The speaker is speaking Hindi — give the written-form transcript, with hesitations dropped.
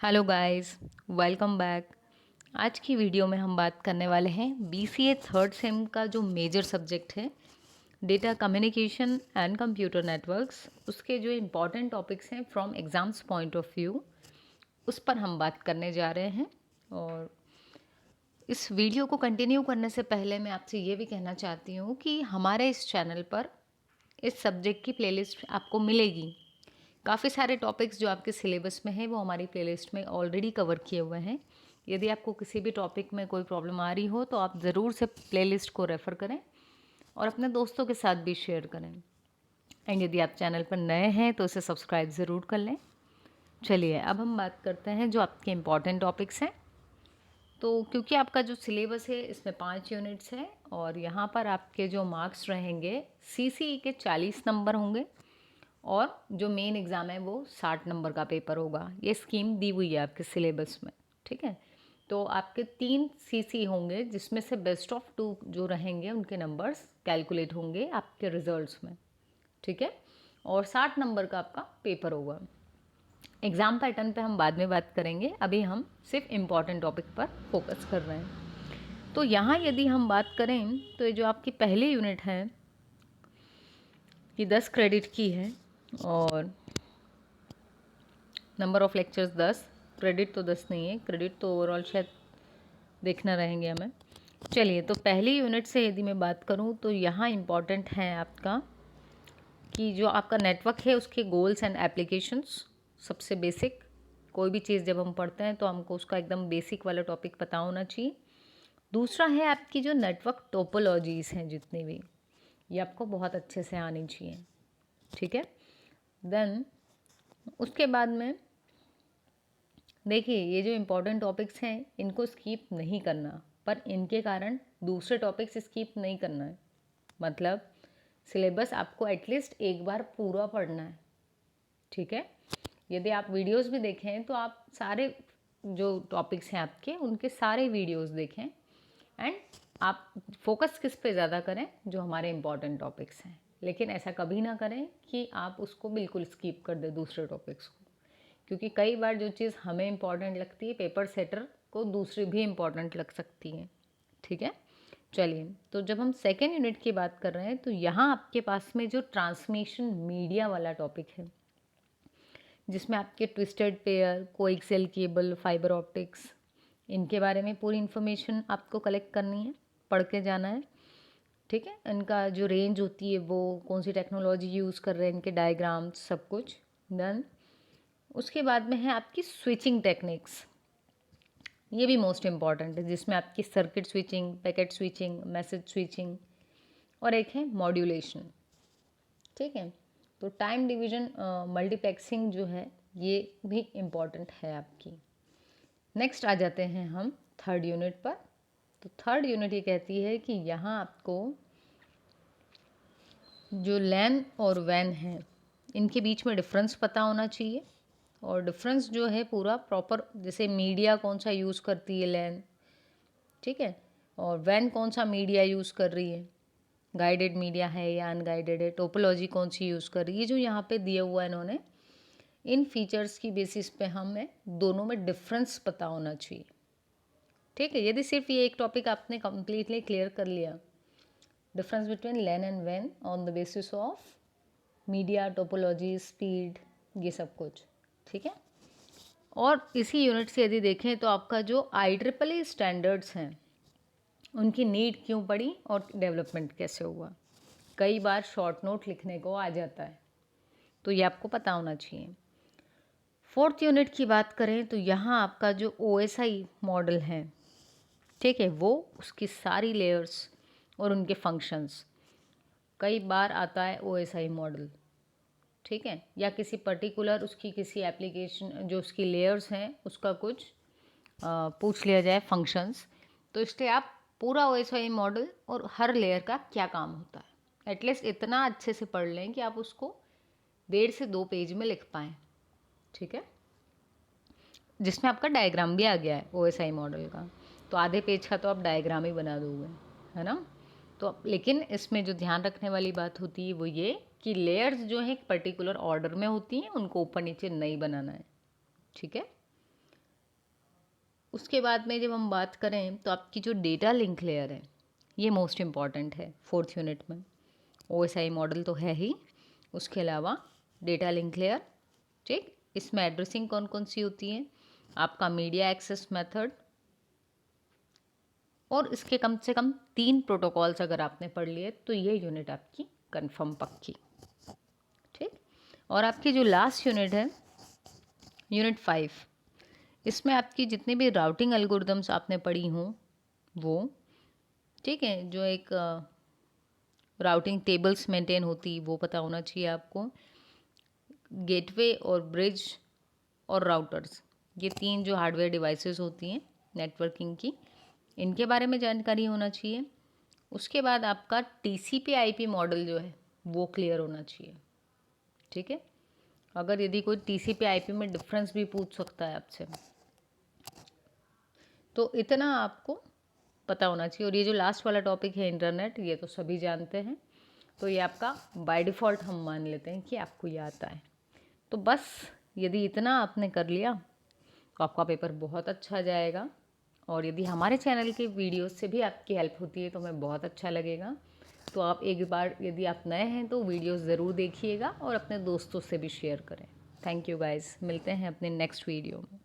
Hello guys, welcome back. आज की वीडियो में हम बात करने वाले हैं बीसीए थर्ड सेम का जो मेजर सब्जेक्ट है data communication and computer networks, उसके जो इम्पॉर्टेंट टॉपिक्स हैं from exams point of view, उस पर हम बात करने जा रहे हैं। और इस वीडियो को कंटिन्यू करने से पहले मैं आपसे ये भी कहना चाहती हूँ कि हमारे इस चैनल पर इस सब्जेक्ट की प्लेलिस्ट आपको मिलेगी। काफ़ी सारे टॉपिक्स जो आपके सिलेबस में हैं वो हमारी प्लेलिस्ट में ऑलरेडी कवर किए हुए हैं। यदि आपको किसी भी टॉपिक में कोई प्रॉब्लम आ रही हो तो आप ज़रूर से प्लेलिस्ट को रेफ़र करें और अपने दोस्तों के साथ भी शेयर करें। एंड यदि आप चैनल पर नए हैं तो इसे सब्सक्राइब ज़रूर कर लें। चलिए अब हम बात करते हैं जो आपके इम्पॉर्टेंट टॉपिक्स हैं। तो क्योंकि आपका जो सिलेबस है इसमें 5 यूनिट्स है और यहाँ पर आपके जो मार्क्स रहेंगे सीसीई के 40 नंबर होंगे और जो मेन एग्ज़ाम है वो 60 नंबर का पेपर होगा। ये स्कीम दी हुई है आपके सिलेबस में, ठीक है। तो आपके 3 सीसी होंगे जिसमें से बेस्ट ऑफ 2 जो रहेंगे उनके नंबर्स कैलकुलेट होंगे आपके रिजल्ट्स में, ठीक है। और 60 नंबर का आपका पेपर होगा। एग्ज़ाम पैटर्न पे हम बाद में बात करेंगे, अभी हम सिर्फ इम्पॉर्टेंट टॉपिक पर फोकस कर रहे हैं। तो यहाँ यदि हम बात करें तो ये जो आपकी पहली यूनिट है ये 10 क्रेडिट की है और नंबर ऑफ़ लेक्चर्स 10, क्रेडिट तो 10 नहीं है, क्रेडिट तो ओवरऑल शायद देखना रहेंगे हमें। चलिए तो पहली यूनिट से यदि मैं बात करूं तो यहाँ इम्पॉर्टेंट है आपका कि जो आपका नेटवर्क है उसके गोल्स एंड एप्लीकेशंस। सबसे बेसिक कोई भी चीज़ जब हम पढ़ते हैं तो हमको उसका एकदम बेसिक वाला टॉपिक पता होना चाहिए। दूसरा है आपकी जो नेटवर्क टोपोलॉजीज़ हैं जितनी भी, ये आपको बहुत अच्छे से आनी चाहिए, ठीक है। देन उसके बाद में देखिए ये जो इम्पोर्टेंट टॉपिक्स हैं इनको स्किप नहीं करना, पर इनके कारण दूसरे टॉपिक्स स्किप नहीं करना है। मतलब सिलेबस आपको एटलीस्ट एक बार पूरा पढ़ना है, ठीक है। यदि आप वीडियोस भी देखें तो आप सारे जो टॉपिक्स हैं आपके उनके सारे वीडियोस देखें एंड आप फोकस किस पे ज़्यादा करें, जो हमारे इम्पॉर्टेंट टॉपिक्स हैं। लेकिन ऐसा कभी ना करें कि आप उसको बिल्कुल स्किप कर दें दूसरे टॉपिक्स को, क्योंकि कई बार जो चीज़ हमें इम्पॉर्टेंट लगती है पेपर सेटर को दूसरी भी इम्पॉर्टेंट लग सकती है, ठीक है। चलिए तो जब हम सेकेंड यूनिट की बात कर रहे हैं तो यहाँ आपके पास में जो ट्रांसमिशन मीडिया वाला टॉपिक है जिसमें आपके twisted pair, coaxial cable, fibre optics, इनके बारे में पूरी इन्फॉर्मेशन आपको कलेक्ट करनी है, पढ़ के जाना है, ठीक है। इनका जो रेंज होती है वो कौन सी टेक्नोलॉजी यूज़ कर रहे हैं, इनके डायग्राम्स सब कुछ। देन उसके बाद में है आपकी स्विचिंग टेक्निक्स, ये भी मोस्ट इम्पॉर्टेंट है, जिसमें आपकी circuit switching, packet switching, message switching और एक है मॉड्यूलेशन, ठीक है। तो टाइम डिवीजन मल्टीप्लेक्सिंग जो है ये भी इम्पॉर्टेंट है आपकी। नेक्स्ट आ जाते हैं हम थर्ड यूनिट पर। तो थर्ड यूनिट ये कहती है कि यहाँ आपको जो लैन और वैन है इनके बीच में डिफरेंस पता होना चाहिए। और डिफरेंस जो है पूरा प्रॉपर, जैसे मीडिया कौन सा यूज़ करती है लैन, ठीक है, और वैन कौन सा मीडिया यूज़ कर रही है, गाइडेड मीडिया है या अनगाइडेड है, टोपोलॉजी कौन सी यूज़ कर रही है, जो यहाँ पे दिया हुआ है इन्होंने, इन फीचर्स की बेसिस पे हमें दोनों में डिफरेंस पता होना चाहिए, ठीक है। यदि सिर्फ ये एक टॉपिक आपने कम्प्लीटली क्लियर कर लिया, डिफरेंस बिटवीन लैन एंड वैन on the basis of media, topology, speed, ये सब कुछ, ठीक है। और इसी यूनिट से यदि देखें तो आपका जो IEEE स्टैंडर्ड्स हैं उनकी नीड क्यों पड़ी और डेवलपमेंट कैसे हुआ, कई बार शॉर्ट नोट लिखने को आ जाता है, तो ये आपको पता होना चाहिए। फोर्थ यूनिट की बात करें तो यहाँ आपका जो OSI मॉडल है, ठीक है, वो उसकी सारी लेयर्स और उनके फंक्शंस, कई बार आता है OSI मॉडल, ठीक है, या किसी पर्टिकुलर उसकी किसी एप्लीकेशन जो उसकी लेयर्स हैं उसका कुछ पूछ लिया जाए फंक्शंस, तो इसलिए आप पूरा OSI मॉडल और हर लेयर का क्या काम होता है एटलीस्ट इतना अच्छे से पढ़ लें कि आप उसको 1.5 से 2 पेज में लिख पाएँ, ठीक है, जिसमें आपका डायग्राम भी आ गया है OSI मॉडल का। तो आधे पेज का तो आप डायग्राम ही बना दोगे, है ना। तो लेकिन इसमें जो ध्यान रखने वाली बात होती है वो ये कि लेयर्स जो है एक पर्टिकुलर ऑर्डर में होती हैं, उनको ऊपर नीचे नहीं बनाना है, ठीक है। उसके बाद में जब हम बात करें तो आपकी जो डेटा लिंक लेयर है ये मोस्ट इम्पॉर्टेंट है 4th यूनिट में। OSI मॉडल तो है ही, उसके अलावा डेटा लिंक लेयर, ठीक। इसमें एड्रेसिंग कौन कौन सी होती है, आपका मीडिया एक्सेस मेथड, और इसके कम से कम 3 प्रोटोकॉल्स अगर आपने पढ़ लिए तो ये यूनिट आपकी कंफर्म पक्की, ठीक। और आपकी जो लास्ट यूनिट है यूनिट 5, इसमें आपकी जितने भी राउटिंग एल्गोरिदम्स आपने पढ़ी हों वो, ठीक है, जो एक राउटिंग टेबल्स मेंटेन होती वो पता होना चाहिए आपको। गेटवे और ब्रिज और राउटर्स, ये 3 जो हार्डवेयर डिवाइसेस होती हैं नेटवर्किंग की, इनके बारे में जानकारी होना चाहिए। उसके बाद आपका TCP/IP मॉडल जो है वो क्लियर होना चाहिए, ठीक है। अगर यदि कोई TCP/IP में डिफरेंस भी पूछ सकता है आपसे, तो इतना आपको पता होना चाहिए। और ये जो लास्ट वाला टॉपिक है इंटरनेट, ये तो सभी जानते हैं, तो ये आपका बाय डिफ़ॉल्ट हम मान लेते हैं कि आपको ये आता है। तो बस यदि इतना आपने कर लिया तो आपका पेपर बहुत अच्छा जाएगा। और यदि हमारे चैनल के वीडियोस से भी आपकी हेल्प होती है तो हमें बहुत अच्छा लगेगा। तो आप एक बार, यदि आप नए हैं तो वीडियोस ज़रूर देखिएगा और अपने दोस्तों से भी शेयर करें। थैंक यू गाइस, मिलते हैं अपने नेक्स्ट वीडियो में।